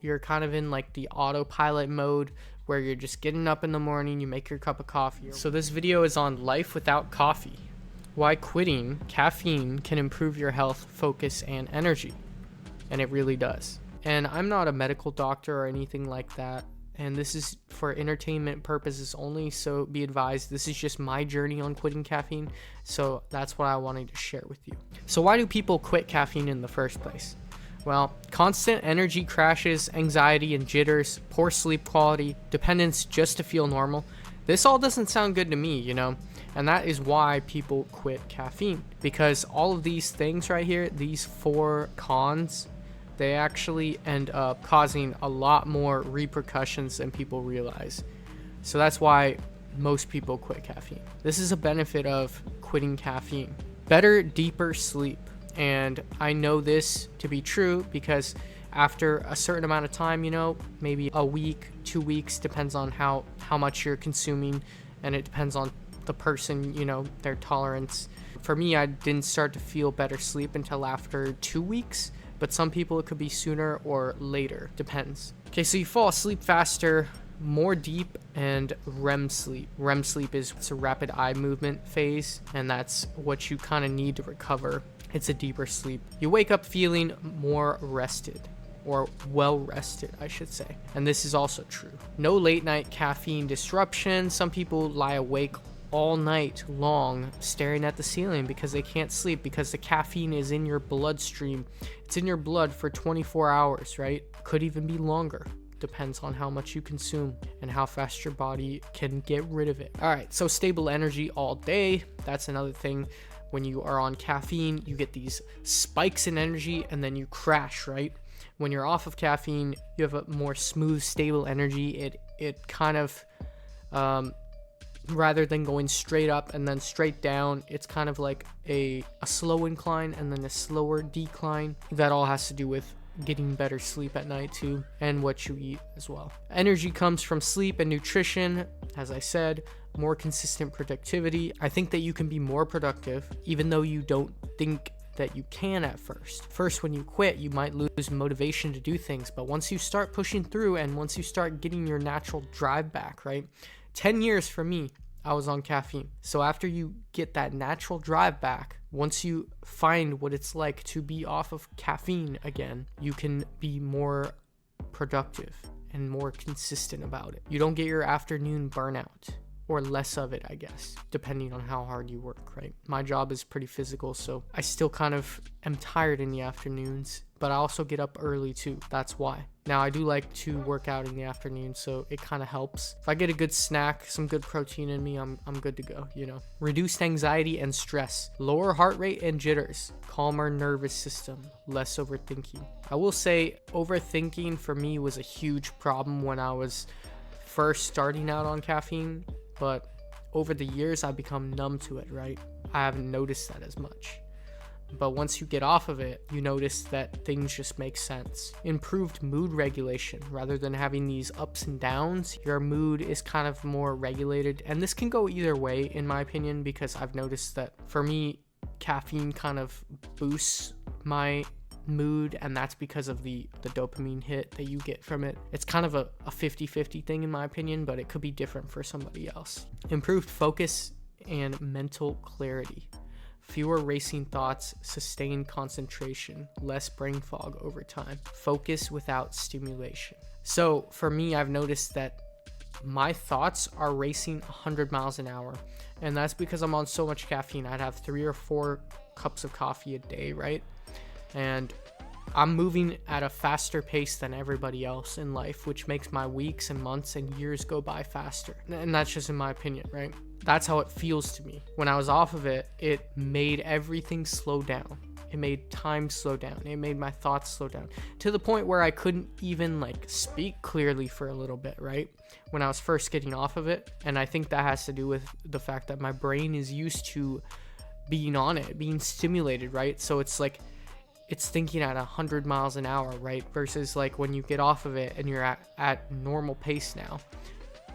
you're kind of in like the autopilot mode where you're just getting up in the morning, you make your cup of coffee. So this video is on life without coffee. Why quitting caffeine can improve your health, focus, and energy. And it really does. And I'm not a medical doctor or anything like that. And this is for entertainment purposes only, so be advised, this is just my journey on quitting caffeine. So that's what I wanted to share with you. So why do people quit caffeine in the first place? Well, constant energy crashes, anxiety and jitters, poor sleep quality, dependence just to feel normal. This all doesn't sound good to me, you know? And that is why people quit caffeine. Because all of these things right here, these 4 cons, they actually end up causing a lot more repercussions than people realize. So that's why most people quit caffeine. This is a benefit of quitting caffeine. Better, deeper sleep. And I know this to be true because after a certain amount of time, you know, maybe a week, 2 weeks, depends on how much you're consuming, and it depends on the person, you know, their tolerance. For me, I didn't start to feel better sleep until after 2 weeks, but some people it could be sooner or later, depends. Okay, so you fall asleep faster, more deep, and REM sleep. REM sleep is a rapid eye movement phase, and that's what you kind of need to recover. It's a deeper sleep. You wake up feeling more rested, or well rested, I should say. And this is also true. No late night caffeine disruption. Some people lie awake all night long staring at the ceiling because they can't sleep, because the caffeine is in your bloodstream. It's in your blood for 24 hours, right? Could even be longer. Depends on how much you consume and how fast your body can get rid of it. All right, so stable energy all day. That's another thing. When you are on caffeine, you get these spikes in energy and then you crash, right? When you're off of caffeine, you have a more smooth, stable energy. It kind of, rather than going straight up and then straight down, it's kind of like a slow incline and then a slower decline. That all has to do with getting better sleep at night too, and what you eat as well. Energy comes from sleep and nutrition, as I said. More consistent productivity. I think that you can be more productive even though you don't think that you can at first. First, when you quit, you might lose motivation to do things, but once you start pushing through and once you start getting your natural drive back, right? 10 years for me, I was on caffeine. So after you get that natural drive back, once you find what it's like to be off of caffeine again, you can be more productive and more consistent about it. You don't get your afternoon burnout, or less of it, I guess, depending on how hard you work, right? My job is pretty physical, so I still kind of am tired in the afternoons, but I also get up early too. That's why. Now, I do like to work out in the afternoon, so it kind of helps. If I get a good snack, some good protein in me, I'm good to go, you know. Reduced anxiety and stress, lower heart rate and jitters, calmer nervous system, less overthinking. I will say overthinking for me was a huge problem when I was first starting out on caffeine, but over the years I've become numb to it, right? I haven't noticed that as much. But once you get off of it, you notice that things just make sense. Improved mood regulation. Rather than having these ups and downs, your mood is kind of more regulated. And this can go either way, in my opinion, because I've noticed that for me, caffeine kind of boosts my mood, and that's because of the dopamine hit that you get from it. It's kind of a 50-50 thing in my opinion, but it could be different for somebody else. Improved focus and mental clarity. Fewer racing thoughts, sustained concentration, less brain fog over time. Focus without stimulation. So for me, I've noticed that my thoughts are racing 100 miles an hour. And that's because I'm on so much caffeine. I'd have 3 or 4 cups of coffee a day, right? And I'm moving at a faster pace than everybody else in life, which makes my weeks and months and years go by faster. And that's just in my opinion, right? That's how it feels to me. When I was off of it, it made everything slow down. It made time slow down. It made my thoughts slow down to the point where I couldn't even speak clearly for a little bit, right? When I was first getting off of it. And I think that has to do with the fact that my brain is used to being on it, being stimulated, right? So it's like, it's thinking at 100 miles an hour, right? Versus when you get off of it and you're at normal pace now,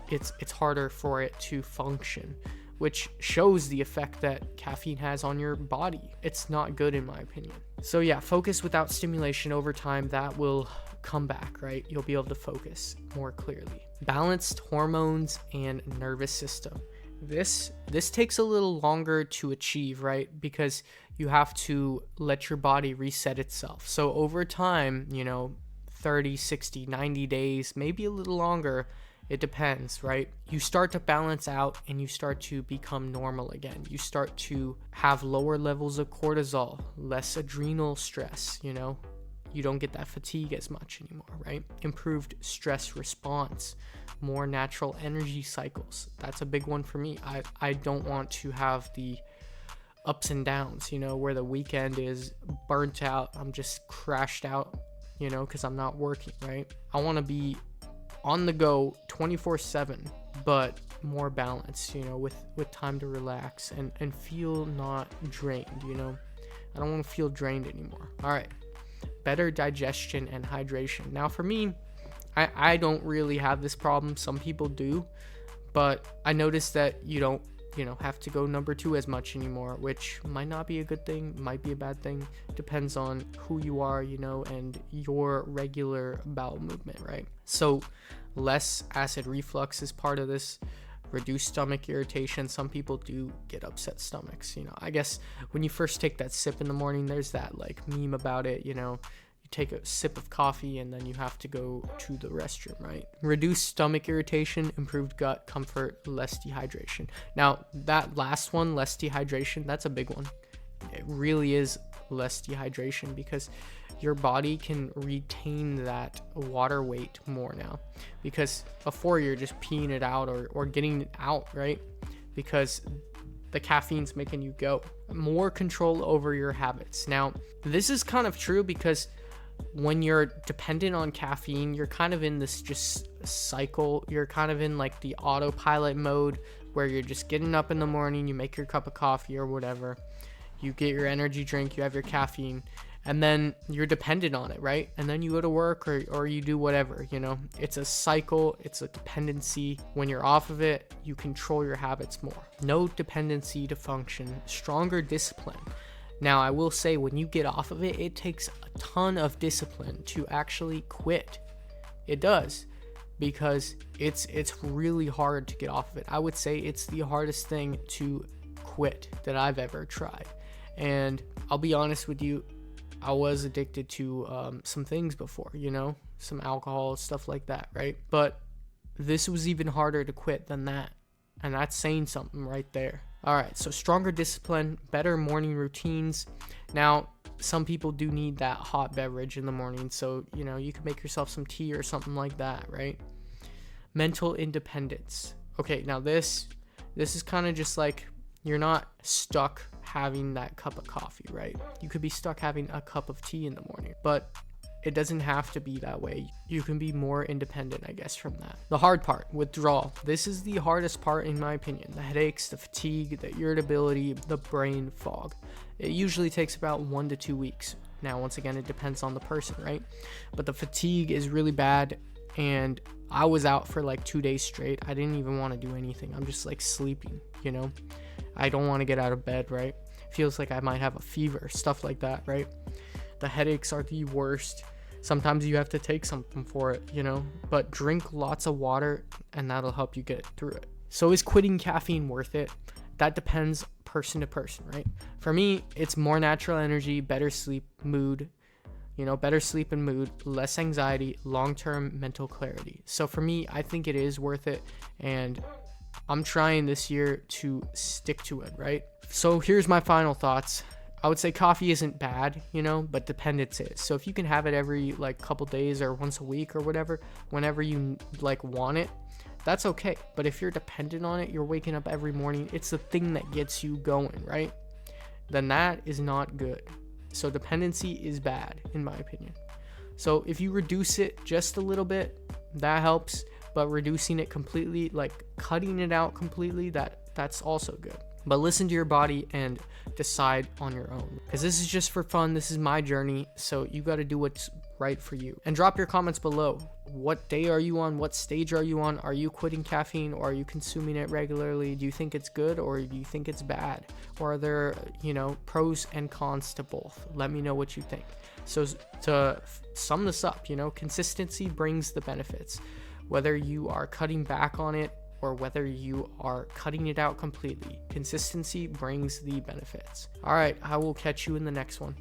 it's harder for it to function, which shows the effect that caffeine has on your body. It's not good in my opinion. So yeah, focus without stimulation over time, that will come back, right? You'll be able to focus more clearly. Balanced hormones and nervous system. This takes a little longer to achieve, right? Because you have to let your body reset itself. So over time, 30, 60, 90 days, maybe a little longer, it depends, right? You start to balance out and you start to become normal again. You start to have lower levels of cortisol, less adrenal stress, You don't get that fatigue as much anymore, right? Improved stress response, more natural energy cycles. That's a big one for me. I don't want to have the ups and downs, where the weekend is burnt out. I'm just crashed out, because I'm not working, right? I want to be on the go 24/7, but more balanced, with time to relax and feel not drained, I don't want to feel drained anymore. All right. Better digestion and hydration. Now for me, I don't really have this problem. Some people do, but I noticed that you don't, have to go number 2 as much anymore, which might not be a good thing, might be a bad thing. Depends on who you are, and your regular bowel movement, right? So less acid reflux is part of this. Reduced stomach irritation. Some people do get upset stomachs. I guess when you first take that sip in the morning, there's that like meme about it, you take a sip of coffee and then you have to go to the restroom, right? Reduced stomach irritation, improved gut comfort, less dehydration. Now that last one, less dehydration, that's a big one. It really is less dehydration because your body can retain that water weight more now, because before you're just peeing it out or getting it out, right? Because the caffeine's making you go. More control over your habits. Now, this is kind of true because when you're dependent on caffeine, you're kind of in this just cycle. You're kind of in like the autopilot mode where you're just getting up in the morning, you make your cup of coffee or whatever, you get your energy drink, you have your caffeine, and then you're dependent on it, right? And then you go to work or you do whatever, It's a cycle, it's a dependency. When you're off of it, you control your habits more. No dependency to function, stronger discipline. Now, I will say when you get off of it, it takes a ton of discipline to actually quit. It does, because it's really hard to get off of it. I would say it's the hardest thing to quit that I've ever tried. And I'll be honest with you, I was addicted to some things before, some alcohol, stuff like that, right? But this was even harder to quit than that. And that's saying something right there. All right, so stronger discipline, better morning routines. Now, some people do need that hot beverage in the morning, so, you can make yourself some tea or something like that, right? Mental independence. Okay, now this is kind of just like, you're not stuck having that cup of coffee, right? You could be stuck having a cup of tea in the morning, but it doesn't have to be that way. You can be more independent, I guess, from that. The hard part, withdrawal. This is the hardest part in my opinion. The headaches, the fatigue, the irritability, the brain fog. It usually takes about 1 to 2 weeks. Now, once again, it depends on the person, right? But the fatigue is really bad, and I was out for like 2 days straight. I didn't even want to do anything. I'm just like sleeping, I don't want to get out of bed, right? Feels like I might have a fever, stuff like that, right? The headaches are the worst. Sometimes you have to take something for it, but drink lots of water and that'll help you get through it. So is quitting caffeine worth it? That depends person to person, right? For me, it's more natural energy, better sleep, mood, better sleep and mood, less anxiety, long-term mental clarity. So for me, I think it is worth it, and I'm trying this year to stick to it, right? So here's my final thoughts. I would say coffee isn't bad, but dependence is. So if you can have it every like couple days or once a week or whatever, whenever you like want it, that's okay. But if you're dependent on it, you're waking up every morning, it's the thing that gets you going, right? Then that is not good. So dependency is bad, in my opinion. So if you reduce it just a little bit, that helps. But reducing it completely, like cutting it out completely, that's also good. But listen to your body and decide on your own, because this is just for fun. This is my journey, so you got to do what's right for you. And drop your comments below. what day are you on? What stage are you on? Are you quitting caffeine, or are you consuming it regularly? Do you think it's good, or do you think it's bad? Or are there, pros and cons to both? Let me know what you think. So to sum this up, consistency brings the benefits. Whether you are cutting back on it or whether you are cutting it out completely, consistency brings the benefits. All right, I will catch you in the next one.